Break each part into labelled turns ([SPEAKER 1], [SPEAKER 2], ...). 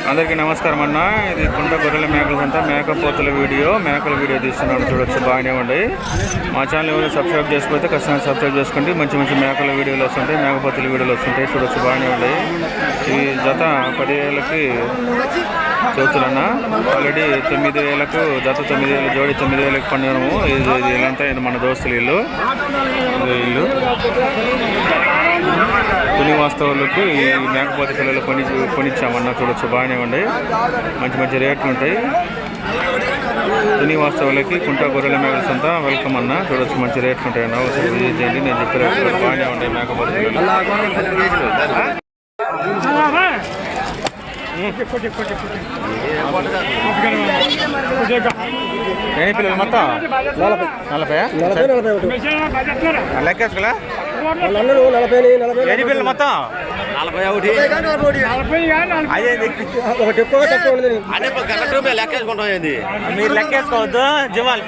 [SPEAKER 1] అందరికీ నమస్కారం అన్న. ఇది కుంట గొర్రెల మేకల అంతా మేకపోతుల మేకల వీడియో తీస్తున్నాను, చూడొచ్చు. బాగానే ఉండి మా ఛానల్ ఎవరు సబ్స్క్రైబ్ చేసుకోకపోతే ఖచ్చితంగా సబ్స్క్రైబ్ చేసుకోండి. మంచి మంచి మేకల వీడియోలు వస్తుంటాయి, మేకపోతుల వీడియోలు వస్తుంటాయి, చూడొచ్చు. బాగానే ఉండి ఈ జత 10,000కి చదువుతున్నా. ఆల్రెడీ 9,000కు జత 9,000 జోడి 9,000కి పండుగము. ఇది ఇలాంతా ఇది మన దోస్తులు ఇల్లు తుని వాస్తవులకు ఈ మేకపోతే పిల్లలు కొనిచ్చామన్నా, చూడొచ్చు. బాగానే ఉండి మంచి మంచి రేట్లు ఉంటాయి. తుని వాస్తవులకి కుంట గొర్రెల మేకల్స్ అంతా వెల్కమ్ అన్న, చూడొచ్చు. మంచి రేట్లు ఉంటాయి అన్న, ఒకసారి విజిట్ చేయండి. నేను చెప్పే రేట్లు బాగానే ఉంటాయి మేకపోతే పిల్లలు. ఎన్ని పిల్లలు మొత్తం? 40 లెక్కేసుకోలే. ఎన్ని పిల్లలు మొత్తం? 41. మీరు లెక్కేసుకోవద్దు జీవాలు.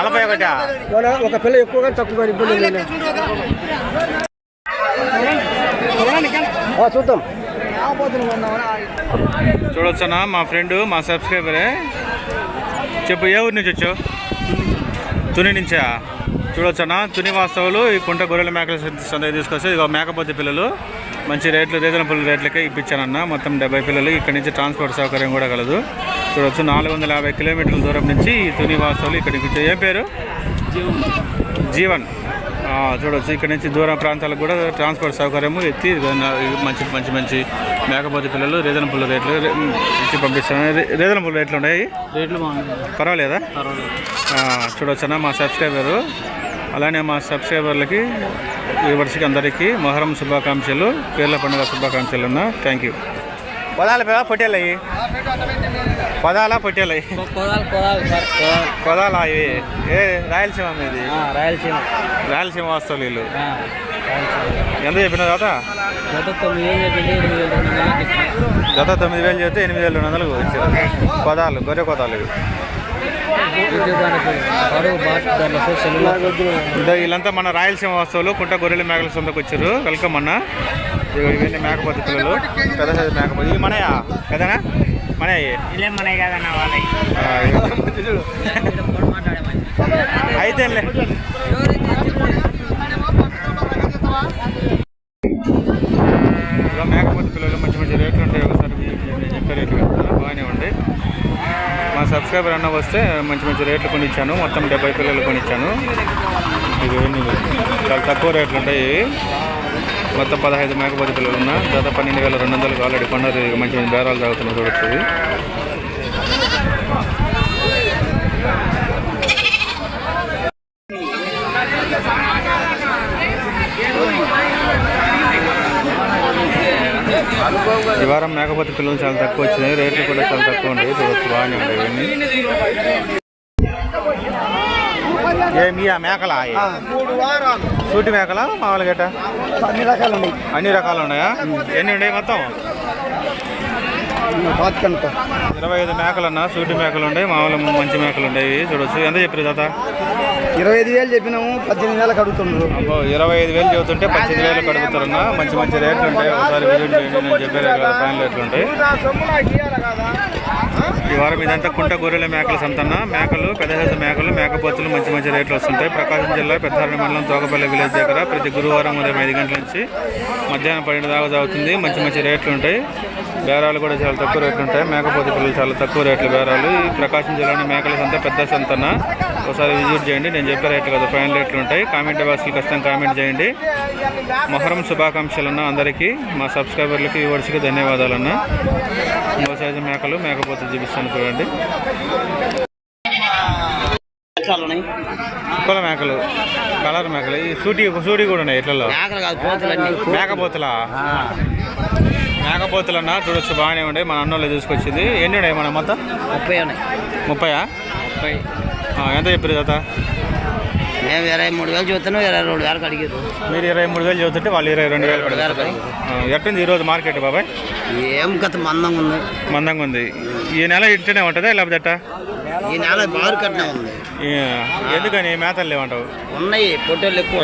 [SPEAKER 1] 41
[SPEAKER 2] ఒక పిల్ల ఎక్కువగా తక్కువ చూద్దాం.
[SPEAKER 1] చూడొచ్చనా మా ఫ్రెండ్, మా సబ్స్క్రైబరే. చెప్పు, ఏ ఊరి నుంచి వచ్చావు? తుని నుంచా? చూడొచ్చనా తుని వాస్తవులు ఈ కుంట గొర్రెల మేకల సందర్భ తీసుకొస్తే ఇక మేకపోతే పిల్లలు మంచి రేట్లు, రీజనబుల్ రేట్లకే ఇప్పించానన్న. మొత్తం 70 పిల్లలు. ఇక్కడి నుంచి ట్రాన్స్పోర్ట్ సౌకర్యం కూడా కలదు, చూడవచ్చు. 450 కిలోమీటర్ల దూరం నుంచి ఈ తుని వాస్తవులు ఇక్కడికి వచ్చాయి. ఏం పేరు? జీవన్. చూడవచ్చు. ఇక్కడ నుంచి దూర ప్రాంతాలకు కూడా ట్రాన్స్పోర్ట్ సౌకర్యము ఎత్తి మంచి మంచి మంచి మేకపోతే పిల్లలు రీజనబుల్ రేట్లు ఇచ్చి పంపిస్తాను. రీజనబుల్ రేట్లు ఉన్నాయి,
[SPEAKER 2] రేట్లు
[SPEAKER 1] పర్వాలేదా? చూడవచ్చనా మా సబ్స్క్రైబరు. అలానే మా సబ్స్క్రైబర్లకి వ్యూవర్స్కి అందరికీ మొహరం శుభాకాంక్షలు, పీర్ల పండుగ శుభాకాంక్షలు అన్న. Thank you. పొట్టేలు అయ్యి పొట్టేలు కొదాలా ఇవి? ఏ రాయలసీమ మీది? రాయలసీమ వస్తావు వీళ్ళు. ఎంత చెప్పిన జత? జత 9,000 చెప్తే 8,200 వచ్చారు. కొదాలు, గొర్రె కొదాలు ఇవి. వీళ్ళంతా మన రాయలసీమ వస్తువులు కుంట గొర్రెల మేకల సొంతకు వచ్చారు. వెల్కమ్ అన్న. ఇవన్నీ మేకపోతే పిల్లలు, పెద్ద సైజు మేకపోతే. ఇవి మనయా కదనా? మనయ్యి అయితే మేకపోతే పిల్లలు మంచి మంచి రేట్లు ఉంటాయి. ఒకసారి చెప్పే రేట్లు కదా, బాగానే ఉంటాయి. మా సబ్స్క్రైబర్ అన్న వస్తే మంచి మంచి రేట్లు కొనిచ్చాను. మొత్తం 70 పిల్లలు కొనిచ్చాను. ఇవన్నీ చాలా తక్కువ రేట్లు ఉంటాయి. మొత్తం 15 మేకపోతే పిల్లలు ఉన్నా. గత 12,200 ఆల్రెడీ కొన్నారు. మంచి మంచి బేరాలు తాగుతున్నాయి, చూడొచ్చు. ఈ వారం మేకపోతే పిల్లలు చాలా తక్కువ వచ్చినాయి. రేట్లు కూడా చాలా తక్కువ ఉండేవి, చూడొచ్చు. బాగానే ఉండేవి ఇవన్నీ. ఏమి ఆ మేకలా? సూటి మేకలా మామూలు గట్ట? అన్ని రకాలు ఉన్నాయా? ఎన్ని ఉన్నాయి మొత్తం? 25 మేకలన్నా. సూటి మేకలు ఉన్నాయి, మామూలు మంచి మేకలు ఉండేవి, చూడొచ్చు. ఎంత చెప్పారు జత?
[SPEAKER 2] 25,000 చెప్పినాము, 18,000 అడుగుతున్నారు.
[SPEAKER 1] 25,000 చెబుతుంటే 18,000 అడుగుతారన్నా. మంచి మంచి రేట్లు ఉంటాయి, ఒకసారి విజిట్ చేయండి. నేను చెప్పే ఫైనల్ రేట్లు ఉంటాయి. ఈ వారం ఇదంతా కుంట గొర్రెల మేకల సంతన్న. మేకలు, పెద్ద సైజు మేకలు, మేకపోతులు మంచి మంచి రేట్లు వస్తుంటాయి. ప్రకాశం జిల్లా పెద్దారెడ్డి మండలం తోకపల్లి విలేజ్ దగ్గర ప్రతి గురువారం ఉదయం 5 గంటల నుంచి మధ్యాహ్నం 12 దాకా సాగుతుంది. మంచి మంచి రేట్లు ఉంటాయి. బేరాలు కూడా చాలా తక్కువ రేట్లు ఉంటాయి. మేకపోతే పిల్లలు చాలా తక్కువ రేట్లు బేరాలు. ఈ ప్రకాశం జిల్లాలో మేకల సంత పెద్ద సంతన. ఒకసారి విజిట్ చేయండి. నేను చెప్పే రేట్లు కదా, ఫైనల్ రేట్లు ఉంటాయి. కామెంట్ బాక్స్లో ఖచ్చితంగా కామెంట్ చేయండి. మొహరం శుభాకాంక్షలన్న అందరికీ. మా సబ్స్క్రైబర్లకి వ్యూవర్స్కి ధన్యవాదాలన్న. ఇంకో సైజు మేకలు, మేకపోతే చూపిస్తాను, చూడండి. కుక్కల మేకలు, కలర్ మేకలు. ఈ సూటి కూడా ఉన్నాయి ఇట్లలో. మేకపోతులా? మేకపోతులన్నా, చూడొచ్చు. బాగానే ఉండే. మన అన్నోళ్ళు తీసుకొచ్చింది. ఎన్ని ఉన్నాయి మన మొత్తం?
[SPEAKER 2] 30 ఉన్నాయి.
[SPEAKER 1] 30? ఎంత చెప్పారు జత?
[SPEAKER 2] మేము 23,000 చూస్తాను, 22,000 అడిగారు.
[SPEAKER 1] మీరు 23,000 చదువుతుంటే వాళ్ళు 22,000 పడతారు. ఎట్టుంది ఈరోజు మార్కెట్ బాబాయ్?
[SPEAKER 2] ఏం గత
[SPEAKER 1] మందంగా ఉంది. ఈ నెల ఇంటనే ఉంటుందా లేకపోతే ఎట్టా?
[SPEAKER 2] ఈ నెల బారు కట్టినా ఉంది.
[SPEAKER 1] ఎందుకని మేతలు లేవంటావు?
[SPEAKER 2] ఉన్నాయి, పొట్టేళ్ళు ఎక్కువ.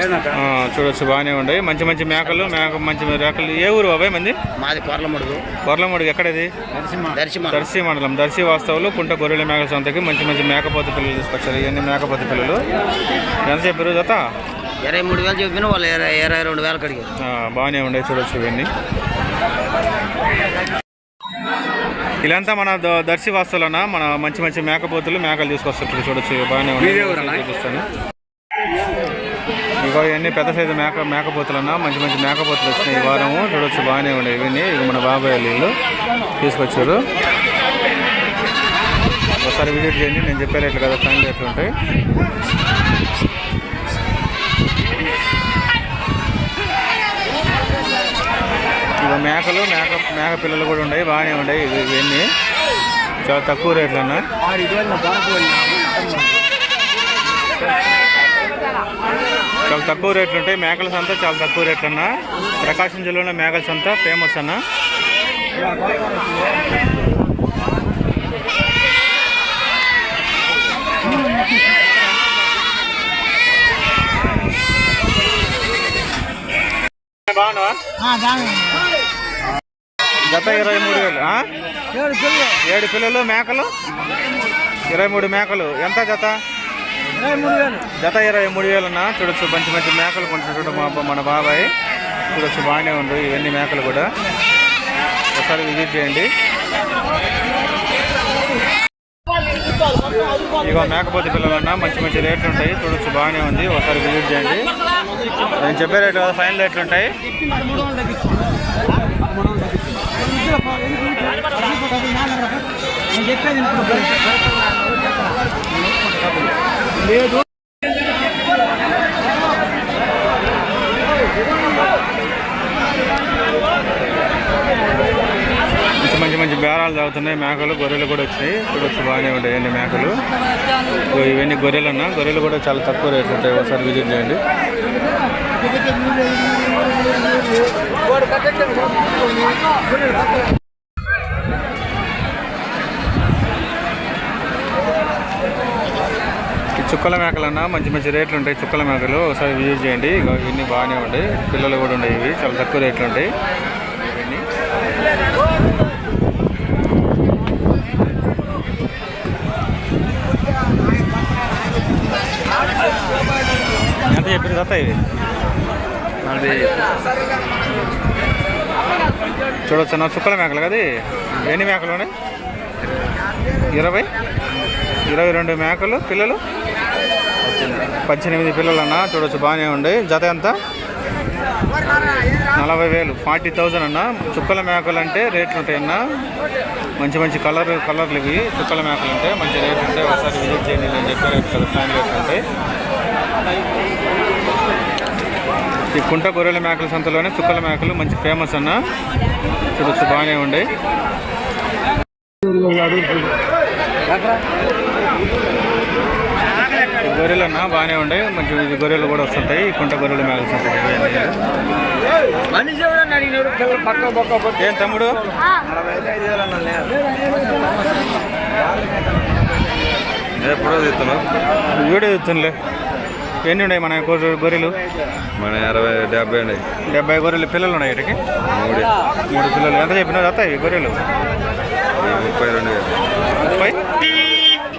[SPEAKER 1] చూడొచ్చు బాగానే ఉన్నాయి మంచి మంచి మేకలు మంచి మేకలు. ఏ ఊరు బాబాయ్ మంది?
[SPEAKER 2] మాది
[SPEAKER 1] కొర్లమడుగు. ఎక్కడది? దర్శి మండలం. దర్శి వాస్తవులు కుంట గొర్రెల మేకల సంతకి మంచి మంచి మేకపోతు పిల్లలు తీసుకొచ్చారు. ఇవన్నీ మేకపోతు పిల్లలు ఎంత చెప్పారు జత?
[SPEAKER 2] 23,000 చెప్పిన వాళ్ళు 22,000 అడిగారు.
[SPEAKER 1] బాగానే ఉండే చూడొచ్చు ఇవన్నీ. ఇలాంతా మన దర్శి వాస్తులన్నా మన మంచి మంచి మేకపోతులు మేకలు తీసుకొస్తారు చూడొచ్చు. బాగానే ఉన్నాయి చూపిస్తాను. ఇగో ఇవన్నీ పెద్ద సైజు మేకపోతులన్నా మంచి మంచి మేకపోతులు వచ్చినాయి ఈ వారము. చూడొచ్చు బాగానే ఉన్నాయి ఇవన్నీ. ఇక మన బాబాయ్ వీళ్ళు తీసుకొచ్చారు. ఒకసారి విజిట్ చేయండి. నేను చెప్పే రేట్లు కదా ఫైనల్ రేట్లు ఉంటాయి. ఇక మేకలు మేక పిల్లలు కూడా ఉన్నాయి బాగానే ఉన్నాయి. ఇవన్నీ చాలా తక్కువ రేట్లు అన్నా. చాలా తక్కువ రేట్లు ఉంటాయి. మేకల సంత చాలా తక్కువ రేట్లు అన్న. ప్రకాశం జిల్లాలో మేకల సంత ఫేమస్ అన్న. బాగున్నావా? జత 23,000. 7 పిల్లలు మేకలు 23 మేకలు. ఎంత జత? జత 23,000 అన్న. చూడొచ్చు మంచి మంచి మేకలు కొంచెం మన బాబాయ్ చూడొచ్చు బాగానే ఉంది ఇవన్నీ మేకలు కూడా. ఒకసారి విజిట్ చేయండి. ఇక మేకపోతే పిల్లలన్నా మంచి మంచి రేట్లు ఉంటాయి. చూడొచ్చు బాగానే ఉంది. ఒకసారి విజిట్ చేయండి. నేను చెప్పే రేట్లు కదా ఫైనల్ రేట్లు ఉంటాయి. లేదు మంచి మంచి బేరాలు తాగుతున్నాయి. మేకలు గొర్రెలు కూడా వచ్చినాయి. చూడొచ్చు బాగానే ఉంటాయి అన్ని మేకలు. ఇవన్నీ గొర్రెలు అన్న. గొర్రెలు కూడా చాలా తక్కువ రేట్లు ఉంటాయి. ఒకసారి విజిట్ చేయండి. చుక్కల మేకలన్నా మంచి మంచి రేట్లు ఉంటాయి. చుక్కల మేకలు ఒకసారి విజిట్ చేయండి. ఇవన్నీ బాగానే ఉంటాయి. పిల్లలు కూడా ఉన్నాయి. ఇవి చాలా తక్కువ రేట్లు ఉంటాయి. ఇవన్నీ ఎంత చెప్పారు కదా ఇవి? చూడొచ్చు నా చుక్కల మేకలు కదా. ఎన్ని మేకలు ఉన్నాయి? 22 మేకలు పిల్లలు 18 పిల్లలు అన్న. చూడొచ్చు బాగానే ఉండే. జత ఎంత? 40,000 40,000 అన్న. చుక్కల మేకలు అంటే రేట్లు ఉంటాయి అన్న. మంచి మంచి కలర్లు ఇవి చుక్కల మేకలు అంటే మంచి రేట్లు ఉంటాయి. ఒకసారి విజిట్ చేయండి. నేను చెప్పే రేట్ కదా ఫ్యాన్ రేట్లు ఉంటాయి. ఈ కుంట గొర్రెల మేకల సంతలోనే చుక్కల మేకలు మంచి ఫేమస్ అన్న. చూడొచ్చు బాగానే ఉండే. గొర్రెలు అన్న బాగానే ఉండే. మంచి గొర్రెలు కూడా వస్తుంటాయి. కుంట గొర్రెల మేకల సంత. ఏం తమ్ముడు?
[SPEAKER 3] ఎప్పుడో తీస్తున్నావు?
[SPEAKER 1] వీడియో తీస్తులే. ఎన్ని ఉన్నాయి మన గొర్రెలు?
[SPEAKER 3] మన 70 ఉన్నాయి.
[SPEAKER 1] 70 గొర్రెలు పిల్లలు ఉన్నాయి. వీటికి 3 పిల్లలు. ఎంత చెప్పినా వస్తాయి గొర్రెలు?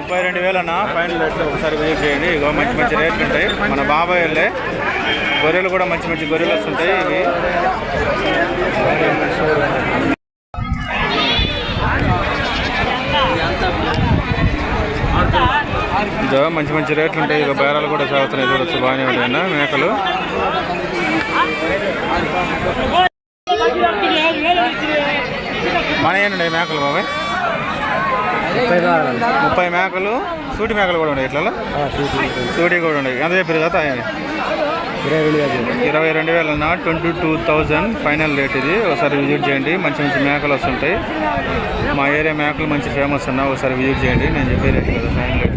[SPEAKER 1] 32,000 అన్న. ఫైనల్ రేట్లు ఒకసారి విజిట్ చేయండి. ఇగో మంచి మంచి రేట్లు ఉంటాయి. మన బాబాయ్ వాళ్ళే గొర్రెలు కూడా మంచి మంచి గొర్రెలు వస్తుంటాయి. ఇవి ఇదో మంచి మంచి రేట్లు ఉంటాయి. ఇక బేరాలు కూడా సాగుతున్నాయి. చూడొచ్చు బాగానే ఉంటాయి అన్న మేకలు. మన ఏంటండి మేకలు బాబాయ్? 30 మేకలు. సూటి మేకలు కూడా ఉన్నాయి. ఇట్లా సూటి కూడా ఉన్నాయి. ఎంత చెప్పారు కదా? 22,000 అన్న. 22,000 ఫైనల్ రేట్ ఇది. ఒకసారి విజిట్ చేయండి. మంచి మంచి మేకలు వస్తుంటాయి. మా ఏరియా మేకలు మంచి ఫేమస్ అన్న. ఒకసారి విజిట్ చేయండి. నేను చెప్పే రేట్ కదా ఫైనల్ రేట్.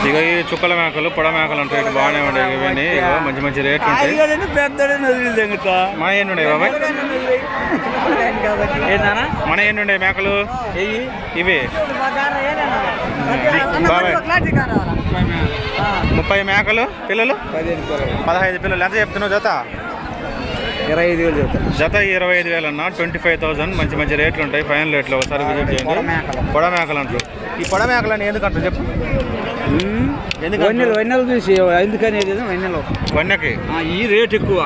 [SPEAKER 1] ఇక ఈ చుక్కల మేకలు పొడ మేకలు ఉంటాయి, ఇటు బాగానే ఉంటాయి ఇవన్నీ. ఇగో మంచి మంచి రేట్లు ఉంటాయి. మన ఎన్ని ఉన్నాయి బాబాయ్? మన ఎన్ని ఉన్నాయి మేకలు ఇవి బాబాయ్? 30 మేకలు, పిల్లలు 15 పిల్లలు. ఎంత చెప్తున్నావు జత?
[SPEAKER 2] 25,000 చెప్తాను.
[SPEAKER 1] జత 25,000 అన్న, 25,000. మంచి మంచి రేట్లు ఉంటాయి, ఫైనల్ రేట్లు. ఒకసారి విజిట్ చేయండి. పొడ మేకలు అంటారు. ఈ పొడ మేకలని ఎందుకంటారు చెప్పు?
[SPEAKER 2] వన్నెలు చూసి ఎందుకనేది
[SPEAKER 1] వన్నెకి
[SPEAKER 2] ఈ రేట్ ఎక్కువ.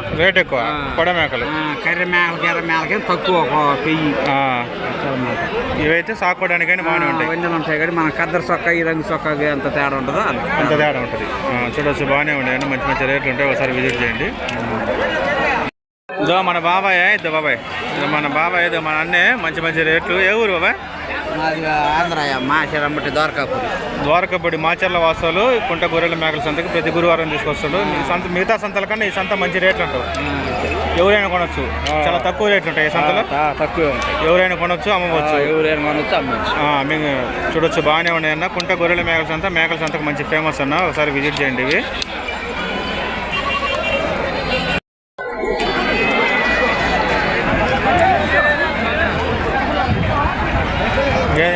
[SPEAKER 1] పొడ మేకలు
[SPEAKER 2] కర్ర మేకలకి తక్కువ 1000.
[SPEAKER 1] ఇవైతే సాకోవడానికైనా బాగానే ఉంటాయి.
[SPEAKER 2] వన్నెలు ఉంటాయి కానీ మన కద్దరు చొక్క ఈ రంగు చొక్కకి ఎంత తేడా ఉంటుందో
[SPEAKER 1] అంత తేడా ఉంటుంది. చూడవచ్చు బాగానే ఉంటాయి, మంచి మంచి రేట్లు ఉంటాయి. ఒకసారి విజిట్ చేయండి. ఇదో మన బాబాయ్, ఇదో బాబాయ్, ఇదో మన బాబాయ్, ఇదో మన అన్నే. మంచి మంచి రేట్లు. ఏ ఊరు బాబాయ్?
[SPEAKER 2] ఆంధ్రయ్య మాచరమ్మటి
[SPEAKER 1] ద్వారకాపూడి మాచర్ల వాసాలు కుంట గొర్రెల మేకల సంతకి ప్రతి గురువారం తీసుకొస్తాడు. మిగతా సంతల కన్నా ఈ సంత మంచి రేట్లు ఉంటావు. ఎవరైనా కొనొచ్చు, చాలా తక్కువ రేట్లు ఉంటాయి ఈ సంతలో.
[SPEAKER 2] తక్కువ
[SPEAKER 1] ఎవరైనా కొనొచ్చు, అమ్మవచ్చు. మీకు చూడొచ్చు బాగానే ఉన్నాయి అన్న. కుంట గొర్రెల మేకల సంతకు మంచి ఫేమస్ అన్న. ఒకసారి విజిట్ చేయండి. ఇవి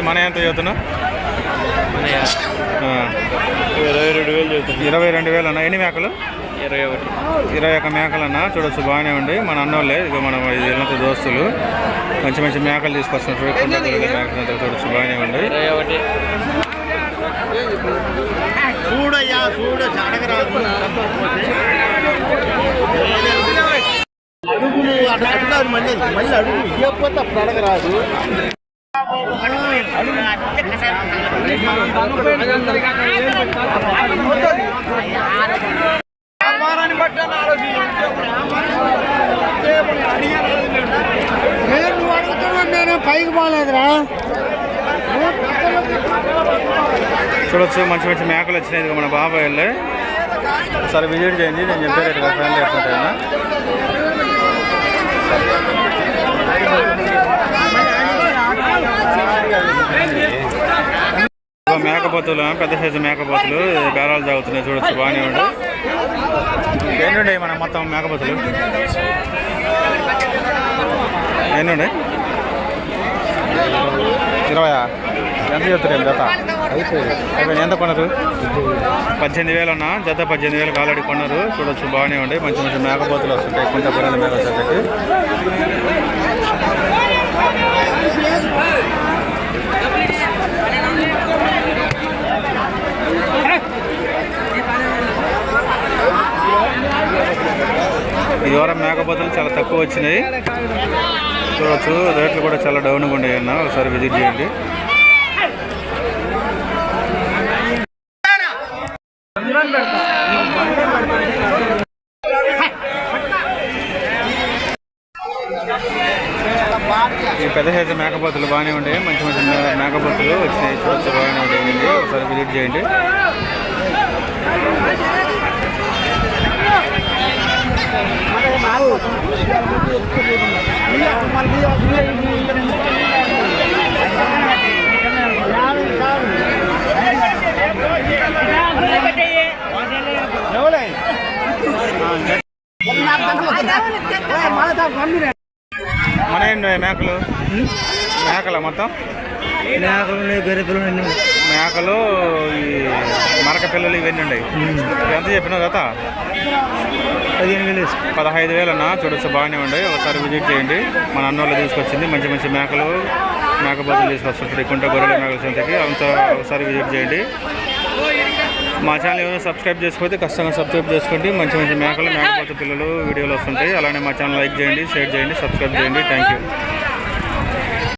[SPEAKER 1] మన ఎంత చదువుతున్నావు? 22,000 అన్న. ఎన్ని మేకలు? 21 మేకలు అన్న. చూడొచ్చు బాగానే ఉండి. మన అన్నోళ్ళే, ఇక మన వీళ్ళంతా దోస్తులు మంచి మంచి మేకలు తీసుకొస్తున్నారు. మేకలు చూడొచ్చు బాగానే ఉండి.
[SPEAKER 2] పైకి పోలేదురా.
[SPEAKER 1] చూడొచ్చు మంచి మంచి మేకలు వచ్చినాయి మన బాబాయ్ వెళ్ళే. ఒకసారి విజిట్ చేయండి. నేను చెప్పేటట్టుగా ఫ్యాన్ లేకుంటాయన్నా. మేకపోతులు, పెద్ద సైజు మేకపోతులు బేరాలు తాగుతున్నాయి. చూడొచ్చు బాగానే ఉండి. ఎన్ని ఉన్నాయి మన మొత్తం మేకపోతులు? ఎన్ని ఉన్నాయి? 20. ఎంత చెప్తారు జత? అయిపోయింది. ఎంత కొన్నారు? 18,000 అన్న. జత 18,000 ఆల్రెడీ కొన్నారు. చూడొచ్చు బాగానే ఉండి. మంచి మంచి మేకపోతులు వస్తుంటాయి కుంట గొర్రెల మేకల జతకి. ఈ వారం మేకపోతులు చాలా తక్కువ వచ్చినాయి. చూడవచ్చు రేట్లు కూడా చాలా డౌన్గా ఉన్నాయి అన్న. ఒకసారి విజిట్ చేయండి. ఈ పెద్ద సైజు మేకపోతులు బాగానే ఉంటాయి. మంచి మంచి మేకపోతులు వచ్చినాయి. చూడవచ్చు బాగానే ఉంటాయి. ఒకసారి విజిట్ చేయండి. మన ఏంటి మేకలు? మేకల మొత్తం మేకలు ఈ మరక పిల్లలు ఇవన్నీ ఉన్నాయి. ఎంత చెప్పినావు జత? 15,000 అన్న. చూడొచ్చు బాగానే ఉన్నాయి. ఒకసారి విజిట్ చేయండి. మన అన్నోళ్ళు తీసుకొచ్చింది మంచి మంచి మేకపోతులు తీసుకొస్తుంటారు కుంట గొర్రెల మేకల సంతకి. అంతా ఒకసారి విజిట్ చేయండి. మా ఛానల్ ఏమైనా సబ్స్క్రైబ్ చేసుకోతే ఖచ్చితంగా సబ్స్క్రైబ్ చేసుకోండి. మంచి మంచి మేకపోతు పిల్లలు వీడియోలు వస్తుంటాయి. అలానే మా ఛానల్ లైక్ చేయండి, షేర్ చేయండి, సబ్స్క్రైబ్ చేయండి. Thank you.